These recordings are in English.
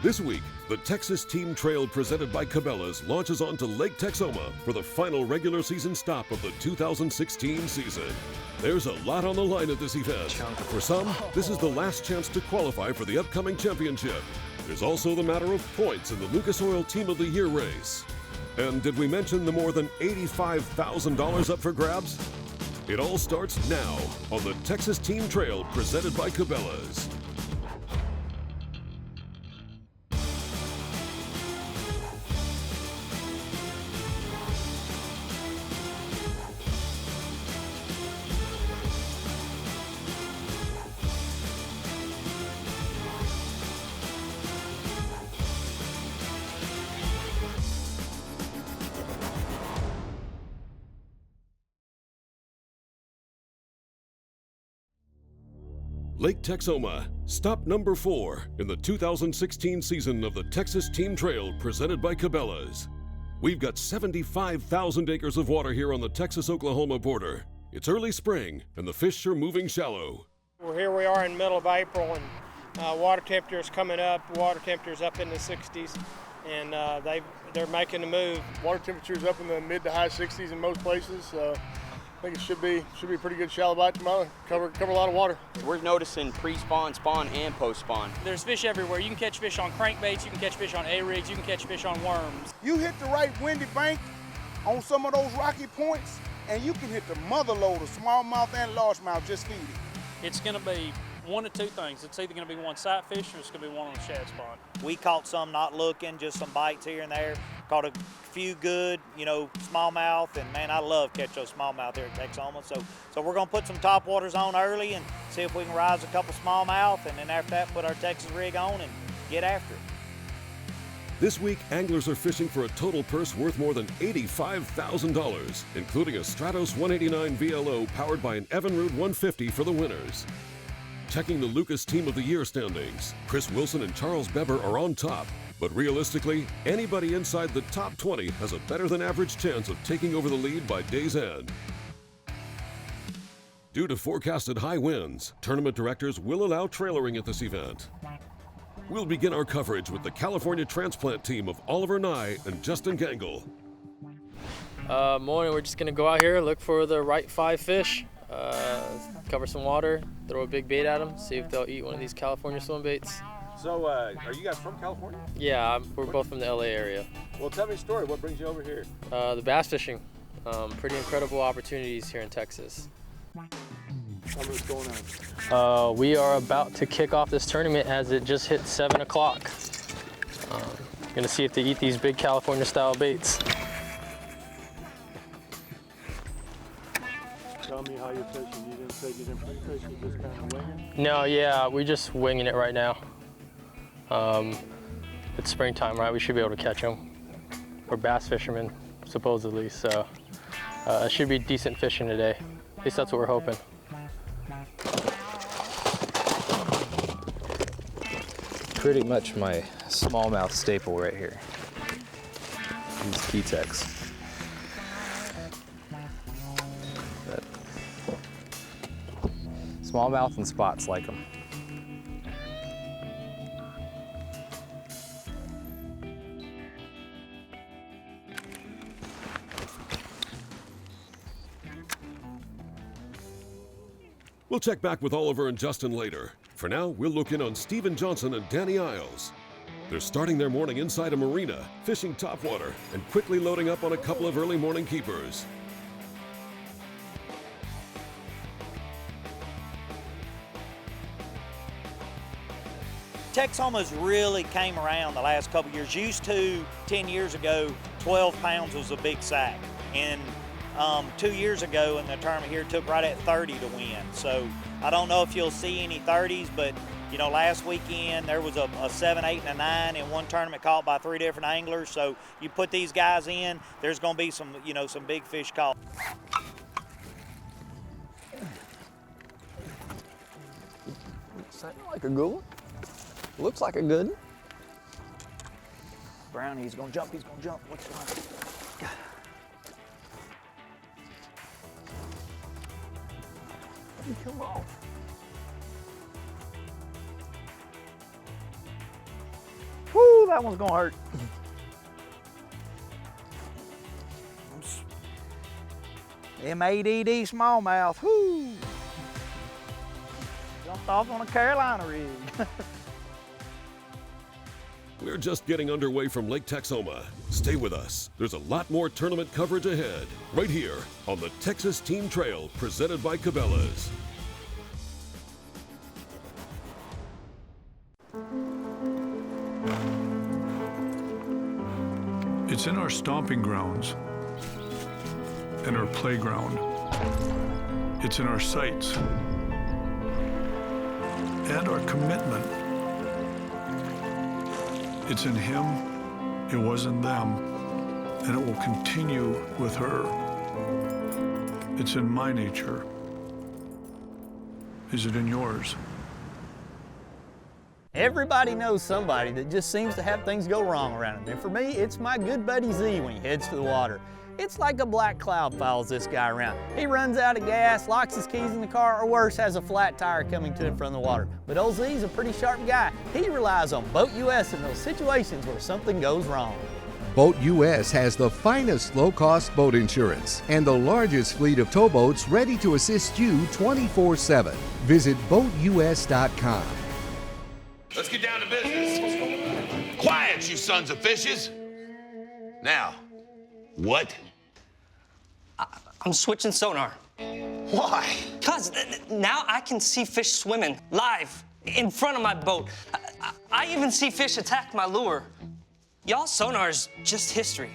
This week, the Texas Team Trail presented by Cabela's launches onto Lake Texoma for the final regular season stop of the 2016 season. There's a lot on the line at this event. For some, this is the last chance to qualify for the upcoming championship. There's also the matter of points in the Lucas Oil Team of the Year race. And did we mention the more than $85,000 up for grabs? It all starts now on the Texas Team Trail presented by Cabela's. Lake Texoma, stop number 4 in the 2016 season of the Texas Team Trail presented by Cabela's. We've got 75,000 acres of water here on the Texas-Oklahoma border. It's early spring and the fish are moving shallow. Well, here we are in the middle of April and water temperature's coming up. Water temperature's up in the 60s and they're making the move. Water temperature's up in the mid to high 60s in most places. I think it should be a pretty good shallow bite tomorrow. Cover a lot of water. We're noticing pre-spawn, spawn, and post-spawn. There's fish everywhere. You can catch fish on crankbaits, you can catch fish on A-rigs, you can catch fish on worms. You hit the right windy bank on some of those rocky points, and you can hit the mother lode of smallmouth and largemouth just feeding. It's going to be one of two things. It's either going to be one sight fish or it's going to be one on a shad spot. We caught some not looking, just some bites here and there. Caught a few good, smallmouth, and man, I love catch those smallmouth here at Texoma. So we're gonna put some top waters on early and see if we can rise a couple smallmouth, and then after that, put our Texas rig on and get after it. This week, anglers are fishing for a total purse worth more than $85,000, including a Stratos 189 VLO powered by an Evinrude 150 for the winners. Checking the Lucas Team of the Year standings, Chris Wilson and Charles Beber are on top. But realistically, anybody inside the top 20 has a better than average chance of taking over the lead by day's end. Due to forecasted high winds, tournament directors will allow trailering at this event. We'll begin our coverage with the California transplant team of Oliver Nye and Justin Gangle. Morning, we're just gonna go out here, look for the right 5 fish, cover some water, throw a big bait at them, see if they'll eat one of these California swim baits. So, are you guys from California? Yeah, we're both from the LA area. Well, tell me a story. What brings you over here? The bass fishing. Pretty incredible opportunities here in Texas. Tell me what's going on. We are about to kick off this tournament as it just hit 7 o'clock. Gonna see if they eat these big California style baits. Tell me how you're fishing. You didn't say you didn't pre-fish, you just kind of winging? No, yeah, we're just winging it right now. It's springtime, right? We should be able to catch them. We're bass fishermen, supposedly, so it should be decent fishing today. At least that's what we're hoping. Pretty much my smallmouth staple right here. These P-Tex. Smallmouth and spots like them. We'll check back with Oliver and Justin later. For now, we'll look in on Steven Johnson and Danny Isles. They're starting their morning inside a marina, fishing topwater, and quickly loading up on a couple of early morning keepers. Texoma's really came around the last couple years. Used to, 10 years ago, 12 pounds was a big sack. And 2 years ago in the tournament here, took right at 30 to win. So I don't know if you'll see any 30s, but last weekend there was a 7, 8, and a 9 in one tournament caught by 3 different anglers. So you put these guys in, there's going to be some, some big fish caught. Sounds like a good one. Looks like a good one. Brownie, he's going to jump, What's going on? Come on. that one's gonna hurt. M-A-D-D smallmouth, whoo! Jumped off on a Carolina rig. We're just getting underway from Lake Texoma. Stay with us. There's a lot more tournament coverage ahead, right here on the Texas Team Trail, presented by Cabela's. It's in our stomping grounds and our playground. It's in our sights and our commitment. It's in him, it was in them, and it will continue with her. It's in my nature. Is it in yours? Everybody knows somebody that just seems to have things go wrong around him. And for me, it's my good buddy Z when he heads to the water. It's like a black cloud follows this guy around. He runs out of gas, locks his keys in the car, or worse, has a flat tire coming to him from the water. But old Z's a pretty sharp guy. He relies on Boat US in those situations where something goes wrong. Boat US has the finest low-cost boat insurance and the largest fleet of towboats ready to assist you 24/7. Visit BoatUS.com. Let's get down to business. Quiet, you sons of fishes. Now, what? I'm switching sonar. Why? Because now I can see fish swimming live in front of my boat. I even see fish attack my lure. Y'all's sonar's just history.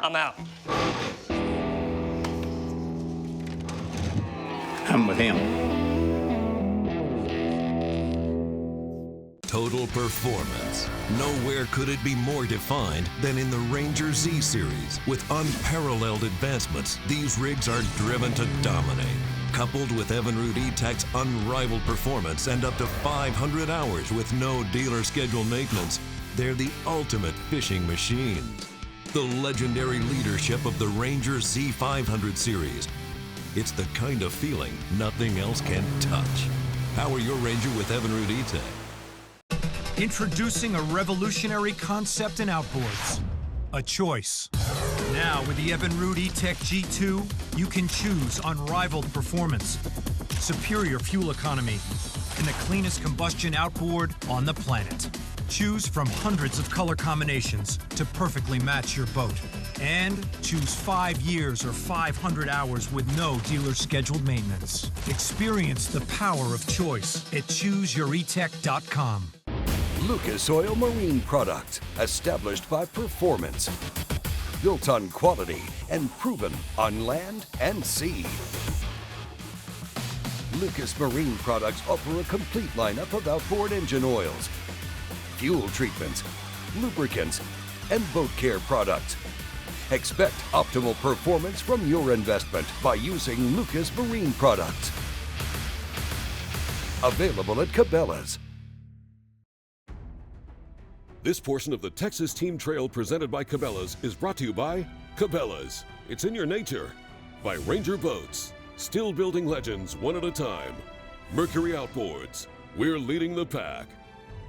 I'm out. I'm with him. Total performance. Nowhere could it be more defined than in the Ranger Z series. With unparalleled advancements, these rigs are driven to dominate. Coupled with Evinrude E-Tech's unrivaled performance and up to 500 hours with no dealer scheduled maintenance, they're the ultimate fishing machines. The legendary leadership of the Ranger Z500 series. It's the kind of feeling nothing else can touch. Power your Ranger with Evinrude E-Tech. Introducing a revolutionary concept in outboards, a choice. Now with the Evinrude E-Tech G2, you can choose unrivaled performance, superior fuel economy, and the cleanest combustion outboard on the planet. Choose from hundreds of color combinations to perfectly match your boat. And choose 5 years or 500 hours with no dealer scheduled maintenance. Experience the power of choice at ChooseYourEtech.com. Lucas Oil Marine Product, established by performance, built on quality and proven on land and sea. Lucas Marine Products offer a complete lineup of outboard engine oils, fuel treatments, lubricants, and boat care products. Expect optimal performance from your investment by using Lucas Marine Products. Available at Cabela's. This portion of the Texas Team Trail presented by Cabela's is brought to you by Cabela's. It's in your nature. By Ranger Boats. Still building legends one at a time. Mercury Outboards. We're leading the pack.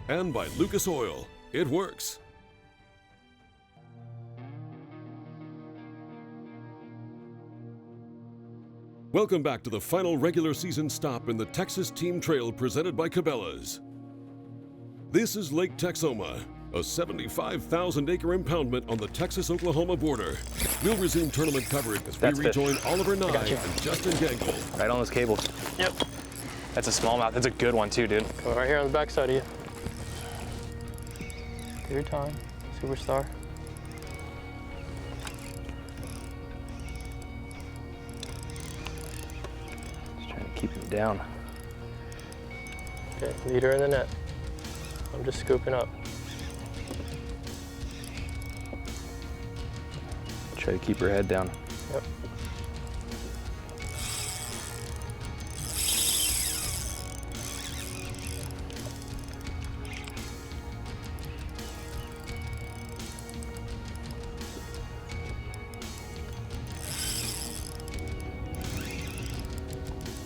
And by Lucas Oil. It works. Welcome back to the final regular season stop in the Texas Team Trail presented by Cabela's. This is Lake Texoma, a 75,000-acre impoundment on the Texas-Oklahoma border. We'll resume tournament coverage as we rejoin Oliver Nye and Justin Gangle. Right on this cable. Yep. That's a smallmouth. That's a good one too, dude. Come right here on the back side of you. Take your time, superstar. Just trying to keep him down. Okay, lead her in the net. I'm just scooping up. Try to keep her head down. Yep.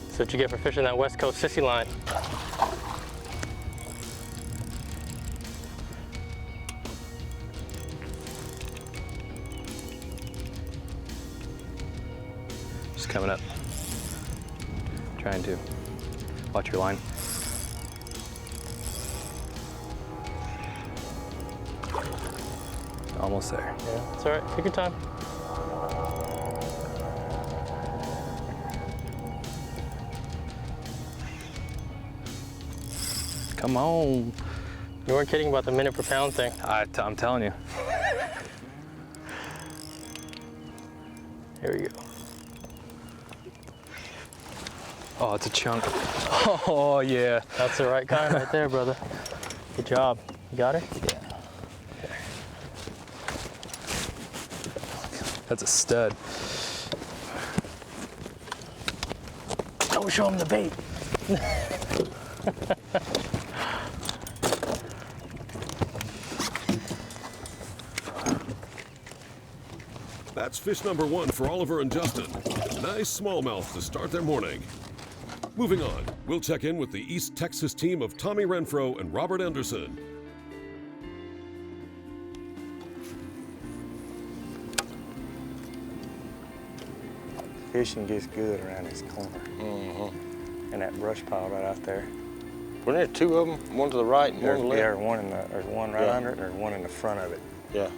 That's what you get for fishing that West Coast sissy line. Just coming up. Trying to watch your line. Almost there. Yeah, it's all right. Take your time. Come on. You weren't kidding about the minute per pound thing. I'm telling you. Here we go. Oh, it's a chunk. Oh, yeah. That's the right kind right there, brother. Good job. You got her? Yeah. Okay. That's a stud. Don't show him the bait. That's fish number 1 for Oliver and Justin. Nice smallmouth to start their morning. Moving on, we'll check in with the East Texas team of Tommy Renfro and Robert Anderson. Fishing gets good around this corner. And that brush pile right out there. Weren't there 2 of them? One to the right and one to the left? Yeah, there's one right under it, and there's one in the front of it. Yeah.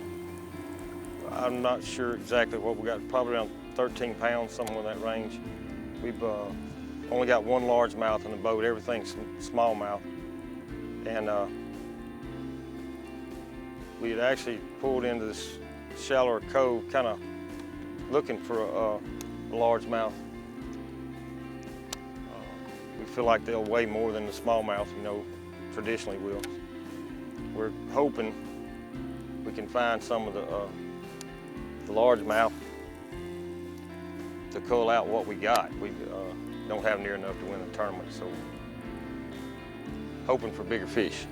I'm not sure exactly what we got, probably around 13 pounds, somewhere in that range. We've only got 1 largemouth in the boat, everything's smallmouth. And we had actually pulled into this shallower cove, kind of looking for a largemouth. We feel like they'll weigh more than the smallmouth, you know, traditionally will. We're hoping we can find some of the largemouth to cull out what we got. We don't have near enough to win the tournament, so hoping for bigger fish.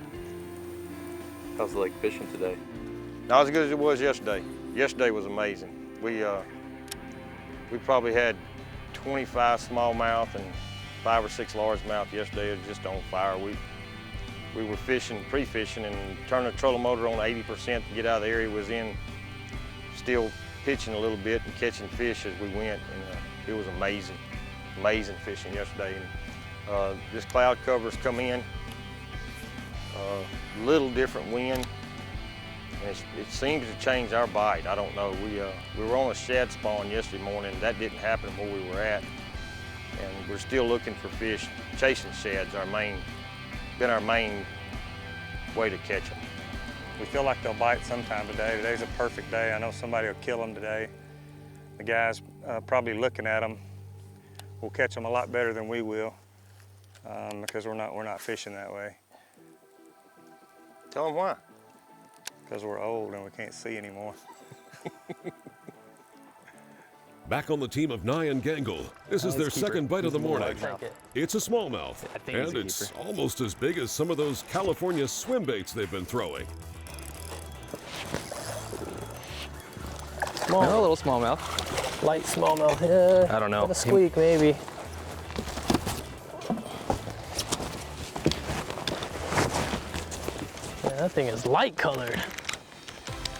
How's the lake fishing today? Not as good as it was yesterday. Yesterday was amazing. We probably had 25 smallmouth and 5 or 6 largemouth yesterday. It was just on fire. We were fishing, pre-fishing, and turning the trolling motor on 80% to get out of the area we was in, still pitching a little bit and catching fish as we went, and it was amazing, amazing fishing yesterday. And this cloud cover's come in, little different wind, and it seems to change our bite. I don't know. We were on a shad spawn yesterday morning. That didn't happen where we were at, and we're still looking for fish. Chasing shad's been our main way to catch them. We feel like they'll bite sometime today. Today's a perfect day. I know somebody will kill them today. The guys probably looking at them will catch them a lot better than we will because we're not fishing that way. Tell them why. Because we're old and we can't see anymore. Back on the team of Nye and Gangle, this is their second bite of the morning. It's a smallmouth, and it's almost as big as some of those California swim baits they've been throwing. Small. No, a little smallmouth. Light smallmouth, yeah. I don't know. A squeak, maybe. Yeah, that thing is light colored.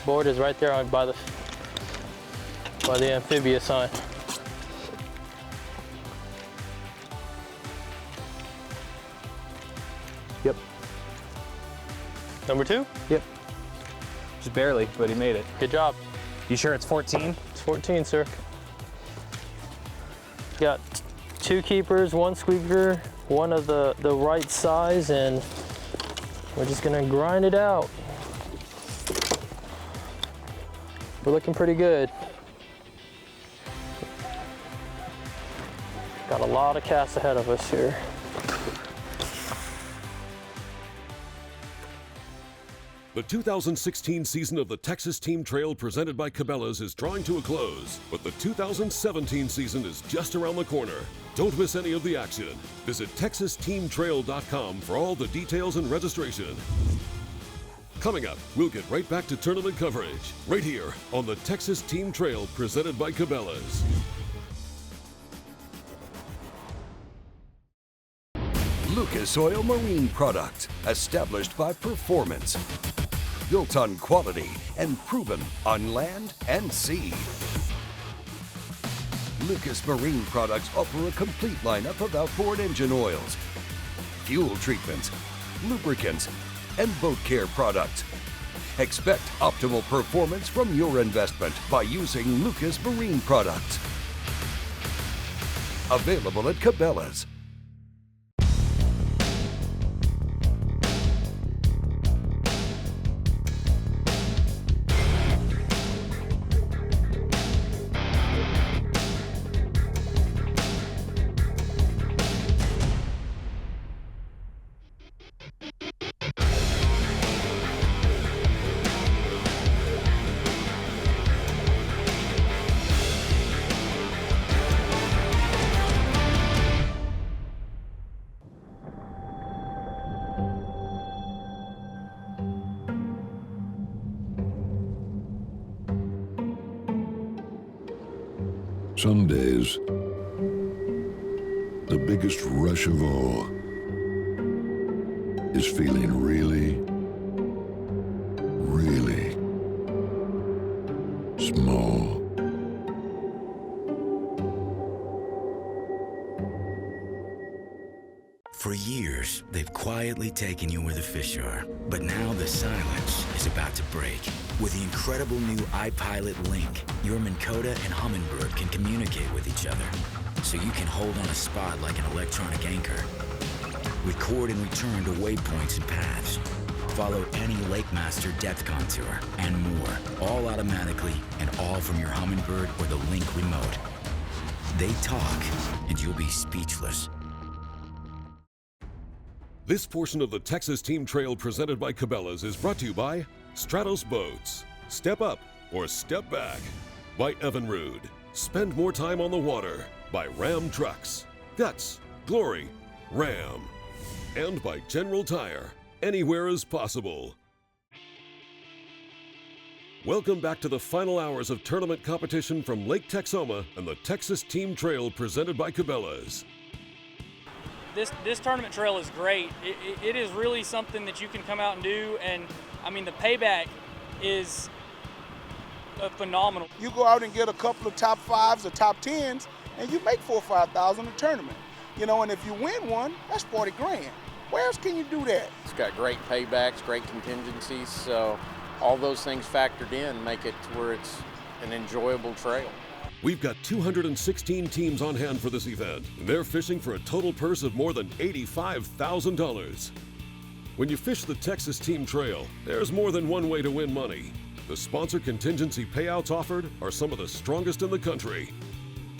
Board is right there by the amphibious sign. Yep. Number 2? Yep. Just barely, but he made it. Good job. You sure it's 14? It's 14, sir. Got 2 keepers, 1 squeaker, 1 of the right size, and we're just gonna grind it out. We're looking pretty good. Got a lot of casts ahead of us here. The 2016 season of the Texas Team Trail presented by Cabela's is drawing to a close, but the 2017 season is just around the corner. Don't miss any of the action. Visit TexasTeamTrail.com for all the details and registration. Coming up, we'll get right back to tournament coverage, right here on the Texas Team Trail presented by Cabela's. Lucas Oil Marine Product, established by performance, built on quality, and proven on land and sea. Lucas Marine Products offer a complete lineup of outboard engine oils, fuel treatments, lubricants, and boat care products. Expect optimal performance from your investment by using Lucas Marine Products. Available at Cabela's. Some days, the biggest rush of all is feeling really, really small. For years, they've quietly taken you where the fish are. But now the silence is about to break. With the incredible new iPilot Link, your Minn Kota and Humminbird can communicate with each other, so you can hold on a spot like an electronic anchor. Record and return to waypoints and paths. Follow any Lake Master depth contour, and more, all automatically and all from your Humminbird or the Link remote. They talk, and you'll be speechless. This portion of the Texas Team Trail presented by Cabela's is brought to you by Stratos Boats, Step Up or Step Back, by Evinrude, Spend More Time on the Water, by Ram Trucks, Guts, Glory, Ram, and by General Tire, Anywhere is Possible. Welcome back to the final hours of tournament competition from Lake Texoma and the Texas Team Trail presented by Cabela's. This tournament trail is great. It is really something that you can come out and do, and I mean the payback is phenomenal. You go out and get a couple of top 5s or top 10s, and you make $4,000 or $5,000 in a tournament. You know, and if you win one, that's 40 grand. Where else can you do that? It's got great paybacks, great contingencies, so all those things factored in make it to where it's an enjoyable trail. We've got 216 teams on hand for this event, and they're fishing for a total purse of more than $85,000. When you fish the Texas Team Trail, there's more than one way to win money. The sponsor contingency payouts offered are some of the strongest in the country.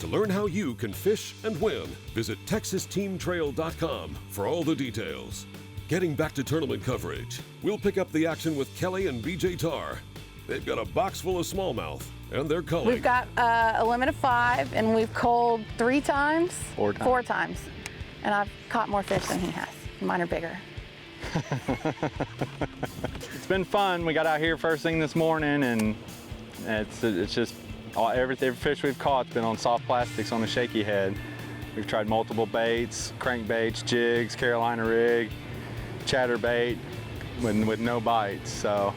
To learn how you can fish and win, visit TexasTeamTrail.com for all the details. Getting back to tournament coverage, we'll pick up the action with Kelly and BJ Tarr. They've got a box full of smallmouth, and they're culling. We've got a limit of 5, and we've culled 3 times? 4 times. 4 times. And I've caught more fish than he has. Mine are bigger. It's been fun. We got out here first thing this morning, and it's just every fish we've caught's been on soft plastics on a shaky head. We've tried multiple baits, crankbaits, jigs, Carolina rig, chatterbait, with no bites. So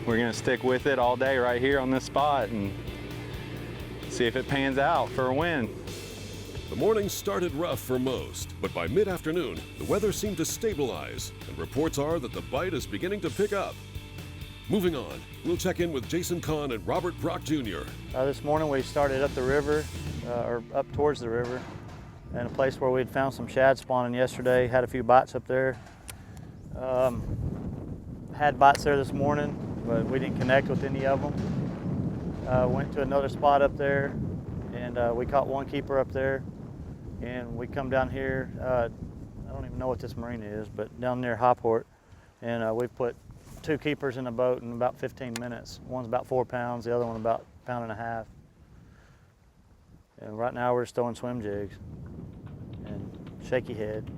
we're gonna stick with it all day right here on this spot and see if it pans out for a win. The morning started rough for most, but by mid-afternoon, the weather seemed to stabilize, and reports are that the bite is beginning to pick up. Moving on, we'll check in with Jason Kahn and Robert Brock Jr. This morning we started up the river, or up towards the river, in a place where we'd found some shad spawning yesterday, had a few bites up there. Had bites there this morning, but we didn't connect with any of them. Went to another spot up there, and we caught one keeper up there. And we come down here, I don't even know what this marina is, but down near Highport, and we've put 2 keepers in the boat in about 15 minutes. One's about 4 pounds, the other one about 1.5 pounds. And right now we're just throwing swim jigs and shaky head.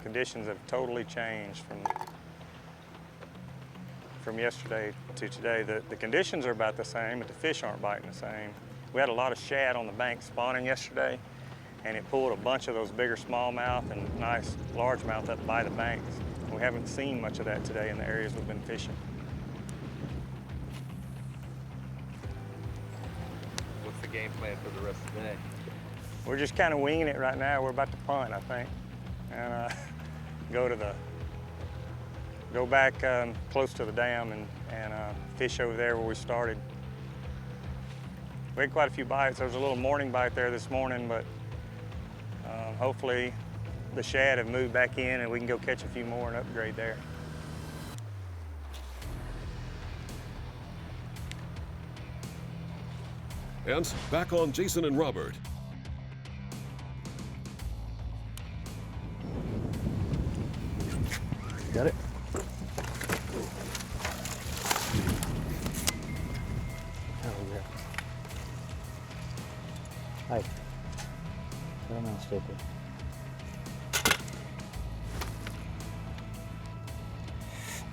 Conditions have totally changed from yesterday to today. The conditions are about the same, but the fish aren't biting the same. We had a lot of shad on the bank spawning yesterday, and it pulled a bunch of those bigger smallmouth and nice largemouth up by the banks. We haven't seen much of that today in the areas we've been fishing. What's the game plan for the rest of the day? We're just kind of winging it right now. We're about to punt, I think, and go back close to the dam and fish over there where we started. We had quite a few bites. There was a little morning bite there this morning, but hopefully the shad have moved back in and we can go catch a few more and upgrade there. And back on Jason and Robert. Got it? Hey, put him on stupid.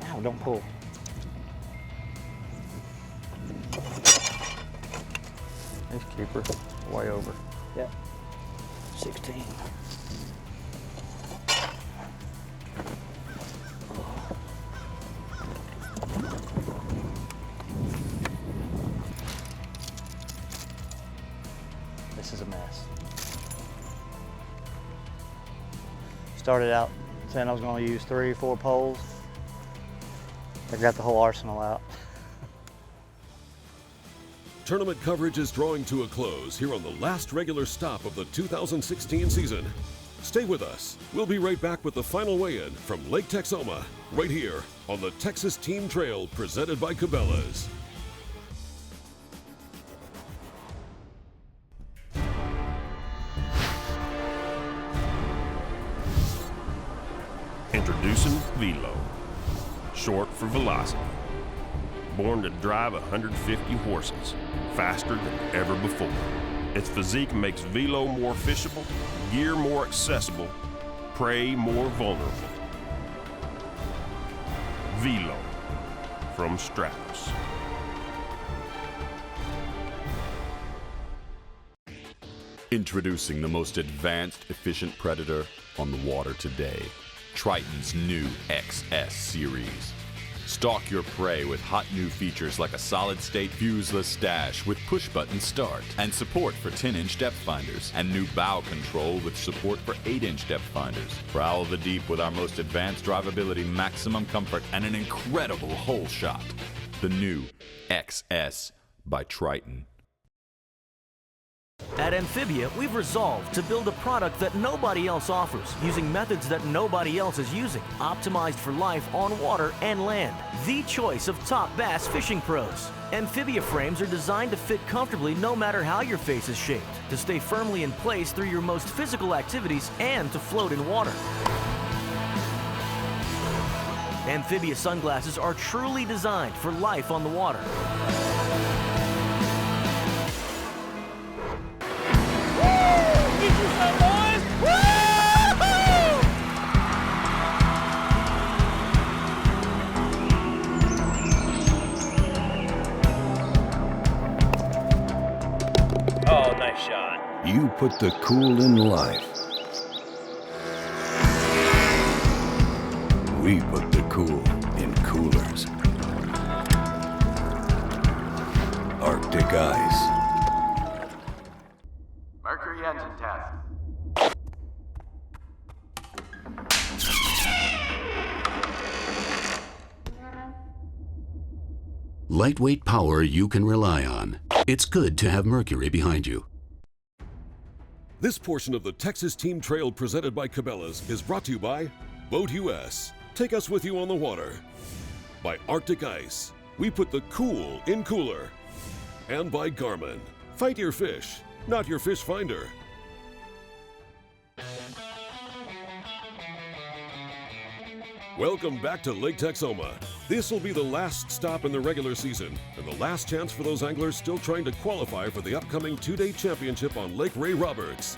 Ow, don't pull. Nice keeper, way over. Yeah, 16. This is a mess. Started out saying I was going to use 3 or 4 poles. I got the whole arsenal out. Tournament coverage is drawing to a close here on the last regular stop of the 2016 season. Stay with us. We'll be right back with the final weigh-in from Lake Texoma, right here on the Texas Team Trail presented by Cabela's. Introducing Velo, short for velocity. Born to drive 150 horses, faster than ever before. Its physique makes Velo more fishable, gear more accessible, prey more vulnerable. Velo from Stratos. Introducing the most advanced, efficient predator on the water today. Triton's new XS series. Stalk your prey with hot new features like a solid-state fuseless stash with push-button start and support for 10-inch depth finders and new bow control with support for 8-inch depth finders. Prowl the deep with our most advanced drivability, maximum comfort, and an incredible hole shot. The new XS by Triton. At Amphibia, we've resolved to build a product that nobody else offers, using methods that nobody else is using, optimized for life on water and land. The choice of top bass fishing pros. Amphibia frames are designed to fit comfortably no matter how your face is shaped, to stay firmly in place through your most physical activities, and to float in water. Amphibia sunglasses are truly designed for life on the water. Oh, nice shot. You put the cool in life. We put the cool in coolers. Arctic ice. Mercury engine test. Lightweight power you can rely on. It's good to have Mercury behind you. This portion of the Texas Team Trail presented by Cabela's is brought to you by Boat US. Take us with you on the water. By Arctic Ice. We put the cool in cooler. And by Garmin. Fight your fish, not your fish finder. Welcome back to Lake Texoma. This will be the last stop in the regular season and the last chance for those anglers still trying to qualify for the upcoming 2-day championship on Lake Ray Roberts.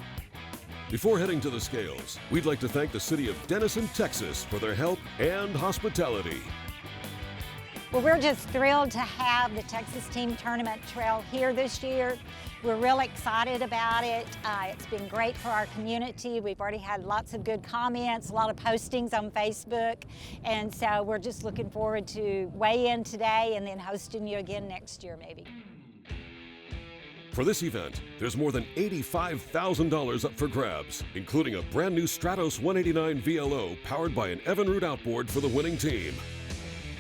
Before heading to the scales, we'd like to thank the city of Denison, Texas for their help and hospitality. Well, we're just thrilled to have the Texas Team Tournament Trail here this year. We're really excited about it. It's been great for our community. We've already had lots of good comments, a lot of postings on Facebook, and so we're just looking forward to weigh in today and then hosting you again next year maybe. For this event, there's more than $85,000 up for grabs, including a brand new Stratos 189 VLO powered by an Evinrude outboard for the winning team.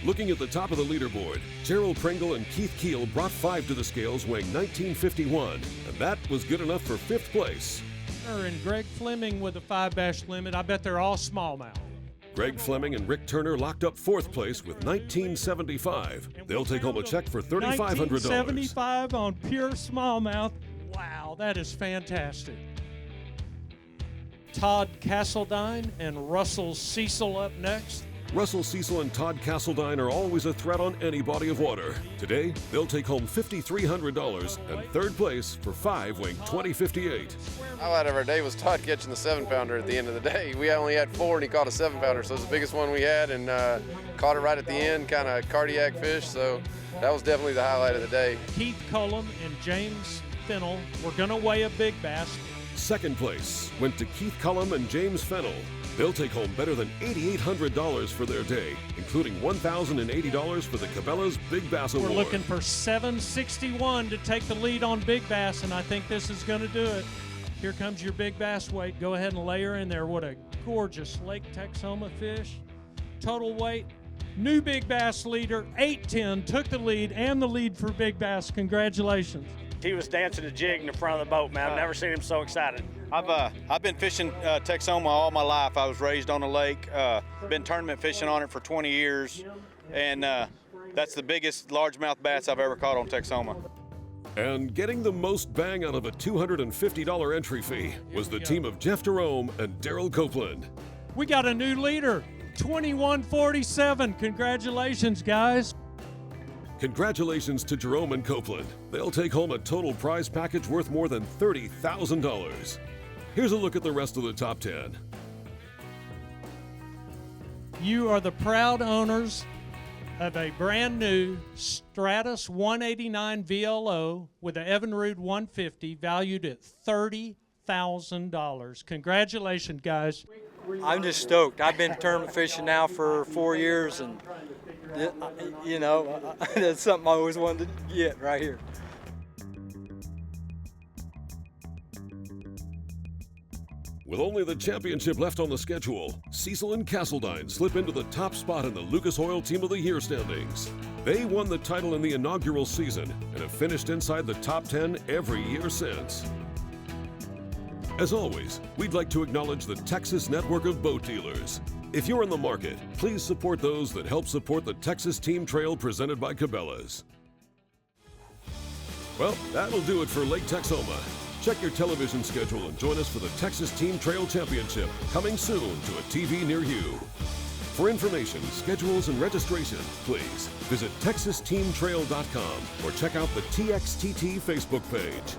Looking at the top of the leaderboard, Gerald Pringle and Keith Keel brought 5 to the scales weighing 1951, and that was good enough for 5th place. And Greg Fleming with a 5 bass limit. I bet they're all smallmouth. Greg Fleming and Rick Turner locked up 4th place with 1975. They'll take home a check for $3,500. 1975 on pure smallmouth. Wow, that is fantastic. Todd Castledine and Russell Cecil up next. Russell Cecil and Todd Castledine are always a threat on any body of water. Today, they'll take home $5,300 and 3rd place for 5 weighing 2058. Highlight of our day was Todd catching the 7-pounder at the end of the day. We only had 4 and he caught a 7-pounder, so it was the biggest one we had, and caught it right at the end, kind of cardiac fish, so that was definitely the highlight of the day. Keith Cullum and James Fennell were gonna weigh a big bass. 2nd place went to Keith Cullum and James Fennell. They'll take home better than $8,800 for their day, including $1,080 for the Cabela's Big Bass Award. We're looking for $761 to take the lead on big bass, and I think this is going to do it. Here comes your big bass weight. Go ahead and lay her in there. What a gorgeous Lake Texoma fish. Total weight, new big bass leader, 810, took the lead and the lead for big bass. Congratulations. He was dancing a jig in the front of the boat, man. I've never seen him so excited. I've been fishing Texoma all my life. I was raised on the lake, been tournament fishing on it for 20 years, and that's the biggest largemouth bass I've ever caught on Texoma. And getting the most bang out of a $250 entry fee was the team of Jeff Jerome and Daryl Copeland. We got a new leader, 2147. Congratulations, guys. Congratulations to Jerome and Copeland. They'll take home a total prize package worth more than $30,000. Here's a look at the rest of the top 10. You are the proud owners of a brand new Stratos 189 VLO with an Evinrude 150 valued at $30,000. Congratulations, guys. I'm just stoked. I've been tournament fishing now for 4 years, and you know, that's something I always wanted to get right here. With only the championship left on the schedule, Cecil and Castledine slip into the top spot in the Lucas Oil Team of the Year standings. They won the title in the inaugural season and have finished inside the top 10 every year since. As always, we'd like to acknowledge the Texas Network of Boat Dealers. If you're in the market, please support those that help support the Texas Team Trail presented by Cabela's. Well, that'll do it for Lake Texoma. Check your television schedule and join us for the Texas Team Trail Championship, coming soon to a TV near you. For information, schedules, and registration, please visit TexasTeamTrail.com or check out the TXTT Facebook page.